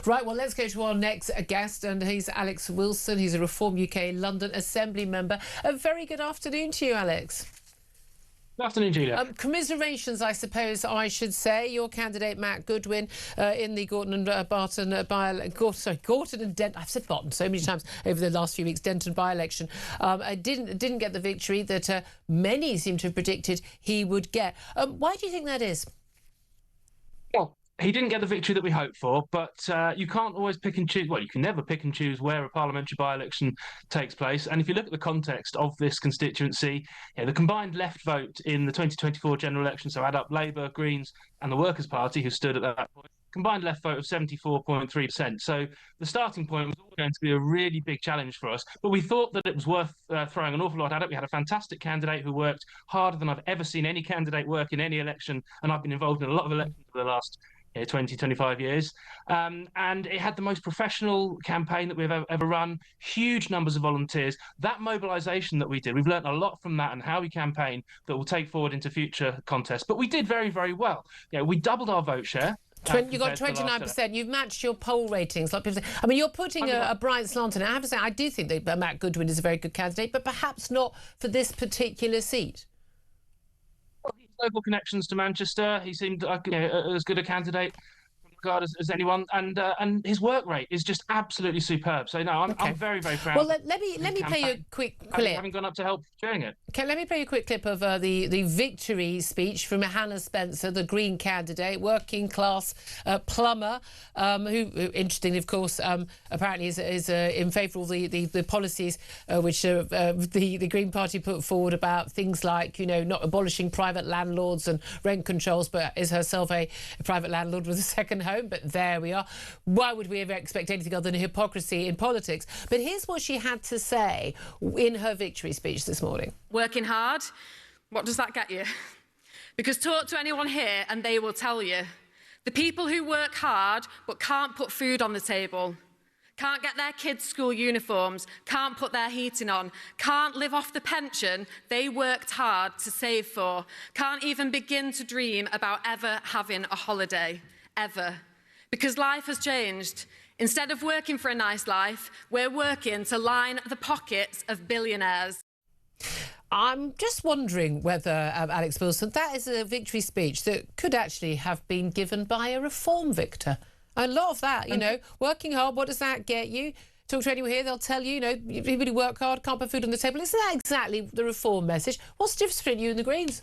Right, well, let's go to our next guest, and he's Alex Wilson. He's a Reform UK London Assembly member. A very good afternoon to you, Alex. Good afternoon, Julia. Commiserations, I suppose I should say. Your candidate, Matt Goodwin, in the Gorton and Gorton and Denton. I've said Barton so many times over the last few weeks. Denton by-election didn't get the victory that many seem to have predicted he would get. Why do you think that is? Well, he didn't get the victory that we hoped for, but you can't always pick and choose. Well, you can never pick and choose where a parliamentary by-election takes place. And if you look at the context of this constituency, the combined left vote in the 2024 general election, so add up Labour, Greens and the Workers' Party, who stood at that point, combined left vote of 74.3%. So the starting point was going to be a really big challenge for us. But we thought that it was worth throwing an awful lot at it. We had a fantastic candidate who worked harder than I've ever seen any candidate work in any election. And I've been involved in a lot of elections for the last 20, 25 years. And it had the most professional campaign that we've ever run, huge numbers of volunteers. That mobilisation that we did, we've learned a lot from that and how we campaign that will take forward into future contests. But we did very, very well. We doubled our vote share. You got 29%. You've matched your poll ratings. Like people say. I mean, you're putting a bright slant on it. I have to say, I do think that Matt Goodwin is a very good candidate, but perhaps not for this particular seat. Local connections to Manchester. He seemed like as good a candidate from the guard as anyone, and his work rate is just absolutely superb. So no, I'm very, very proud. Well, let me play you a quick clip. Having gone up to help sharing it. Okay, let me play you a quick clip of the victory speech from Hannah Spencer, the Green candidate, working class plumber, who interestingly, of course, apparently is in favour of the policies which the Green Party put forward about things like, not abolishing private landlords and rent controls, but is herself a private landlord with a second home. But there we are. Why would we ever expect anything other than hypocrisy in politics? But here's what she had to say in her victory speech this morning. Working hard, what does that get you? Because talk to anyone here and they will tell you. The people who work hard but can't put food on the table, can't get their kids' school uniforms, can't put their heating on, can't live off the pension they worked hard to save for, can't even begin to dream about ever having a holiday, ever. Because life has changed. Instead of working for a nice life, we're working to line the pockets of billionaires. I'm just wondering whether, Alex Wilson, that is a victory speech that could actually have been given by a Reform victor. A lot of that, working hard, what does that get you? Talk to anyone here, they'll tell you, people who work hard can't put food on the table. Isn't that exactly the Reform message? What's the difference between you and the Greens?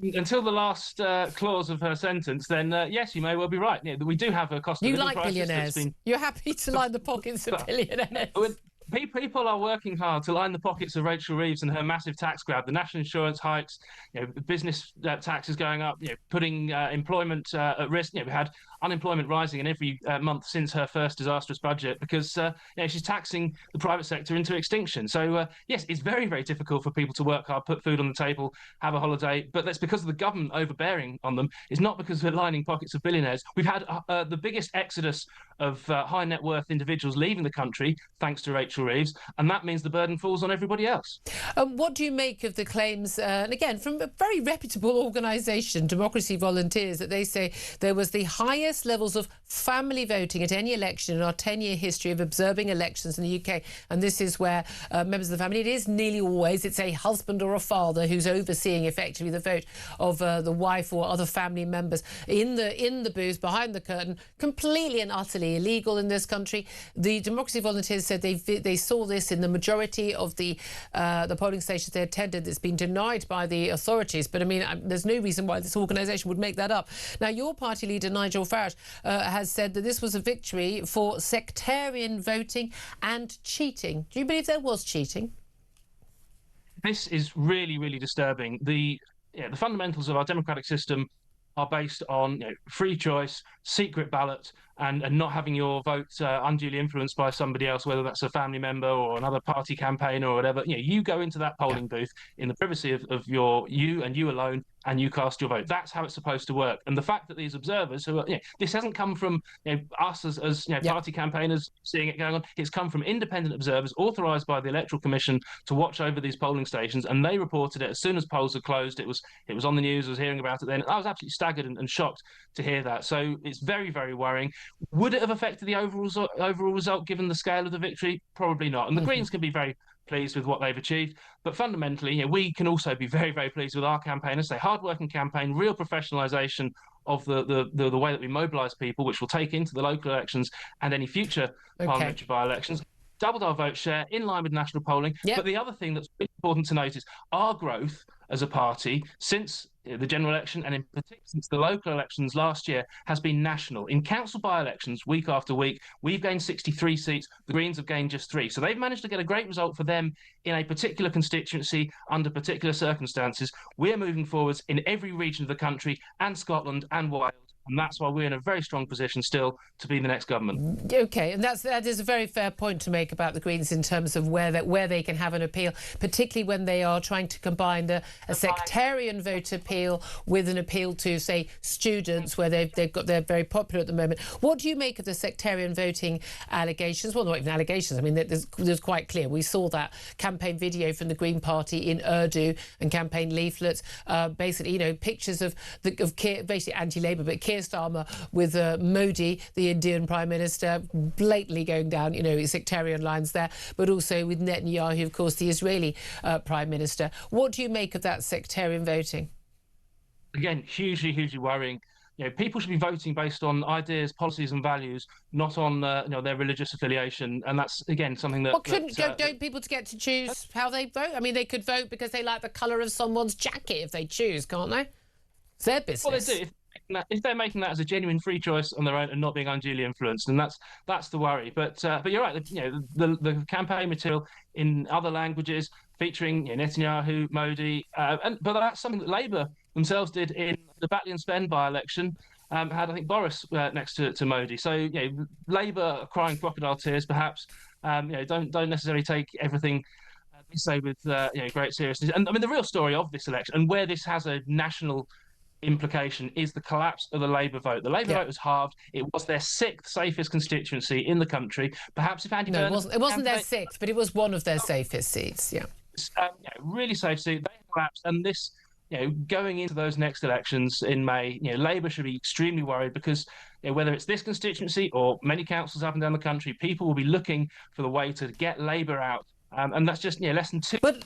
Until the last clause of her sentence, then yes, you may well be right. We do have a cost of living crisis. You like billionaires. You're happy to line the pockets of billionaires. People are working hard to line the pockets of Rachel Reeves and her massive tax grab. The national insurance hikes, business taxes going up, putting employment at risk. We had unemployment rising in every month since her first disastrous budget because she's taxing the private sector into extinction. So yes, it's very, very difficult for people to work hard, put food on the table, have a holiday. But that's because of the government overbearing on them. It's not because we're lining pockets of billionaires. We've had the biggest exodus of high net worth individuals leaving the country thanks to Rachel Reeves, and that means the burden falls on everybody else. What do you make of the claims, and again, from a very reputable organisation, Democracy Volunteers, that they say there was the highest levels of family voting at any election in our 10-year history of observing elections in the UK, and this is where members of the family, it is nearly always, it's a husband or a father who's overseeing effectively the vote of the wife or other family members in the booth, behind the curtain, completely and utterly illegal in this country. The Democracy Volunteers said they saw this in the majority of the polling stations they attended. It's been denied by the authorities, but I mean, there's no reason why this organisation would make that up. Now, your party leader, Nigel Farage, has said that this was a victory for sectarian voting and cheating. Do you believe there was cheating? This is really, really disturbing. The fundamentals of our democratic system are based on free choice, secret ballot, and not having your vote unduly influenced by somebody else, whether that's a family member or another party campaign or whatever. You go into that polling booth in the privacy of you and you alone, and you cast your vote. That's how it's supposed to work. And the fact that these observers who are, this hasn't come from us as party campaigners seeing it going on. It's come from independent observers authorised by the Electoral Commission to watch over these polling stations, and they reported it as soon as polls had closed. It was on the news. I was hearing about it then. I was absolutely staggered and shocked to hear that. So it's very, very worrying. Would it have affected the overall result given the scale of the victory? Probably not. And the Greens can be very pleased with what they've achieved, but fundamentally, we can also be very, very pleased with our campaigners. Say hard-working campaign, real professionalisation of the way that we mobilise people, which will take into the local elections and any future parliamentary by-elections. Doubled our vote share in line with national polling. Yep. But the other thing that's really important to note is our growth as a party since the general election and in particular since the local elections last year has been national. In council by-elections, week after week, we've gained 63 seats. The Greens have gained just 3. So they've managed to get a great result for them in a particular constituency under particular circumstances. We're moving forwards in every region of the country and Scotland and Wales. And that's why we're in a very strong position still to be the next government. OK, and that is a very fair point to make about the Greens in terms of where they can have an appeal, particularly when they are trying to combine a sectarian vote appeal with an appeal to, say, students, where they're very popular at the moment. What do you make of the sectarian voting allegations? Well, not even allegations. I mean, there's quite clear. We saw that campaign video from the Green Party in Urdu and campaign leaflets, basically, pictures of Keir, basically anti-Labour, but Keir Starmer with Modi, the Indian Prime Minister, blatantly going down, sectarian lines there, but also with Netanyahu, of course, the Israeli Prime Minister. What do you make of that sectarian voting? Again, hugely, hugely worrying. People should be voting based on ideas, policies, and values, not on their religious affiliation. And that's again something that. Well, don't people get to choose how they vote? I mean, they could vote because they like the colour of someone's jacket if they choose, can't they? It's their business. Well, they do. If they're making that as a genuine free choice on their own and not being unduly influenced, and that's the worry. But you're right. The campaign material in other languages featuring Netanyahu, Modi, but that's something that Labour themselves did in the Batley and Spen by-election. Had I think Boris next to Modi. So Labour are crying crocodile tears, perhaps. Don't necessarily take everything we say with great seriousness. And I mean the real story of this election and where this has a national implication is the collapse of the Labour vote. The Labour vote was halved. It was their 6th safest constituency in the country. Perhaps if Andy Burnham... No, it wasn't their 6th, but it was one of their safest seats, really safe seat. They collapsed, and this, going into those next elections in May, Labour should be extremely worried because whether it's this constituency or many councils up and down the country, people will be looking for the way to get Labour out. And that's just less than 2. But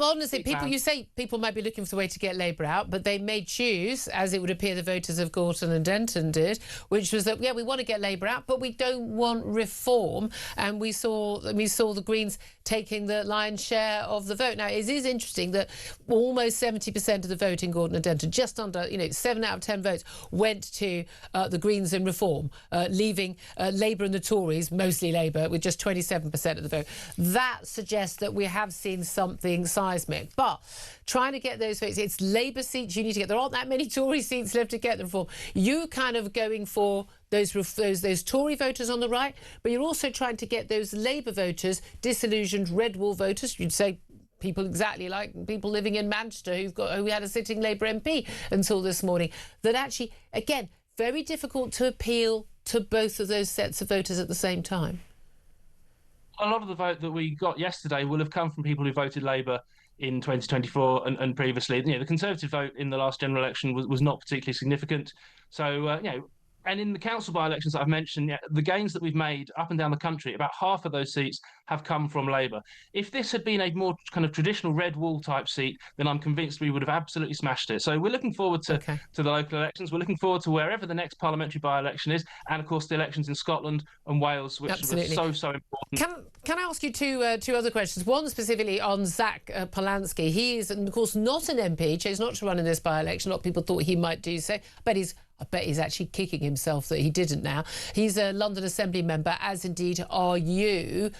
honestly, you say people might be looking for the way to get Labour out, but they may choose, as it would appear the voters of Gorton and Denton did, which was that we want to get Labour out, but we don't want reform. And we saw the Greens taking the lion's share of the vote. Now it is interesting that almost 70% of the vote in Gorton and Denton, just under 7 out of 10 votes, went to the Greens and Reform, leaving Labour and the Tories, mostly Labour, with just 27% of the vote. That suggests that we have seen something seismic. But trying to get those votes, it's Labour seats you need to get. There aren't that many Tory seats left to get the Reform. You kind of going for those Tory voters on the right, but you're also trying to get those Labour voters, disillusioned red wall voters, you'd say people exactly like people living in Manchester who had a sitting Labour MP until this morning, that actually, again, very difficult to appeal to both of those sets of voters at the same time. A lot of the vote that we got yesterday will have come from people who voted Labour in 2024 and previously. The Conservative vote in the last general election was not particularly significant. So, and in the council by-elections that I've mentioned, the gains that we've made up and down the country, about half of those seats have come from Labour. If this had been a more kind of traditional red wall type seat, then I'm convinced we would have absolutely smashed it. So we're looking forward to the local elections. We're looking forward to wherever the next parliamentary by-election is, and of course the elections in Scotland and Wales, which are so important. Can I ask you two other questions? One specifically on Zach Polanski. He is, of course, not an MP. Chose not to run in this by-election. A lot of people thought he might do so, but I bet he's actually kicking himself that he didn't now. He's a London Assembly member, as indeed are you.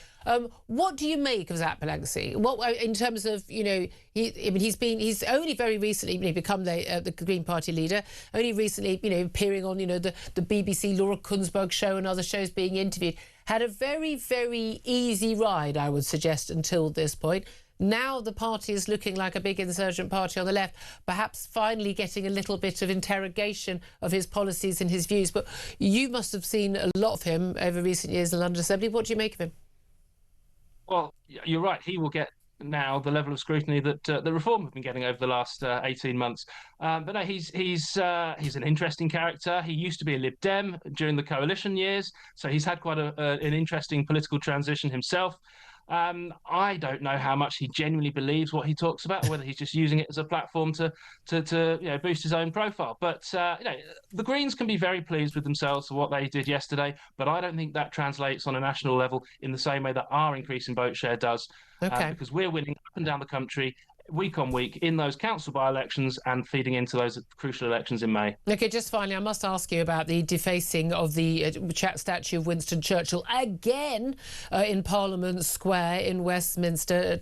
What do you make of Zach Polanski? What, in terms of, he's only very recently become the Green Party leader, only recently, appearing on, the BBC Laura Kunzberg show and other shows being interviewed. Had a very, very easy ride, I would suggest, until this point. now the party is looking like a big insurgent party on the left, perhaps finally getting a little bit of interrogation of his policies and his views. But you must have seen a lot of him over recent years in the London Assembly. What do you make of him? Well, you're right. He will get now the level of scrutiny that the Reform have been getting over the last 18 months. But no, he's an interesting character. He used to be a Lib Dem during the coalition years, so he's had quite an interesting political transition himself. I don't know how much he genuinely believes what he talks about, or whether he's just using it as a platform to boost his own profile. But the Greens can be very pleased with themselves for what they did yesterday, but I don't think that translates on a national level in the same way that our increase in vote share does. Because we're winning up and down the country week on week in those council by-elections and feeding into those crucial elections in May. OK, just finally, I must ask you about the defacing of the statue of Winston Churchill again in Parliament Square in Westminster,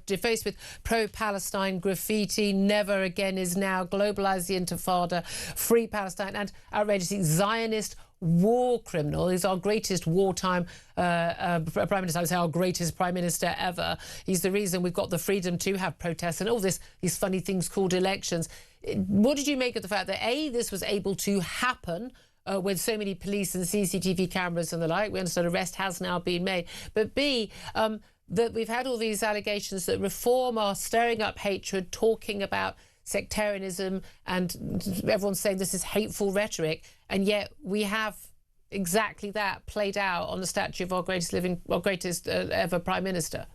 defaced with pro-Palestine graffiti. Never again is now, globalise the Intifada, free Palestine, and outrageously Zionist war criminal. He's our greatest wartime Prime Minister. I would say our greatest Prime Minister ever. He's the reason we've got the freedom to have protests and all these funny things called elections. What did you make of the fact that, A, this was able to happen with so many police and CCTV cameras and the like? We understand arrest has now been made. But B, that we've had all these allegations that Reform are stirring up hatred, talking about sectarianism, and everyone's saying this is hateful rhetoric, and yet we have exactly that played out on the statue of our greatest ever Prime Minister.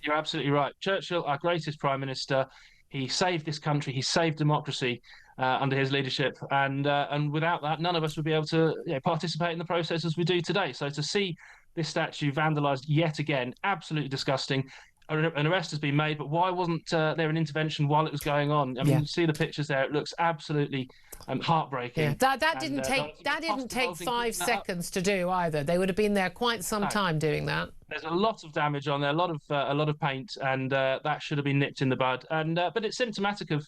You're absolutely right. Churchill, our greatest Prime Minister, he saved this country, he saved democracy under his leadership, and without that, none of us would be able to participate in the process as we do today. So to see this statue vandalised yet again, absolutely disgusting. An arrest has been made, but why wasn't there an intervention while it was going on? I mean, you see the pictures there; it looks absolutely heartbreaking. Yeah. That didn't take 5 seconds to do either. They would have been there quite some time doing that. There's a lot of damage on there, a lot of paint, and that should have been nipped in the bud. And but it's symptomatic of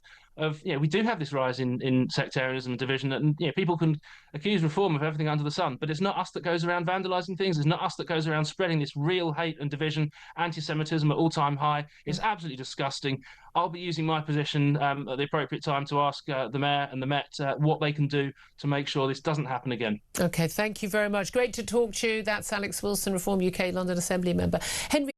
we do have this rise in sectarianism and division, and people can accuse Reform of everything under the sun, but it's not us that goes around vandalising things. It's not us that goes around spreading this real hate and division, anti-Semitism at all-time high. It's absolutely disgusting. I'll be using my position at the appropriate time to ask the Mayor and the Met what they can do to make sure this doesn't happen again. OK, thank you very much. Great to talk to you. That's Alex Wilson, Reform UK London Assembly member. Henry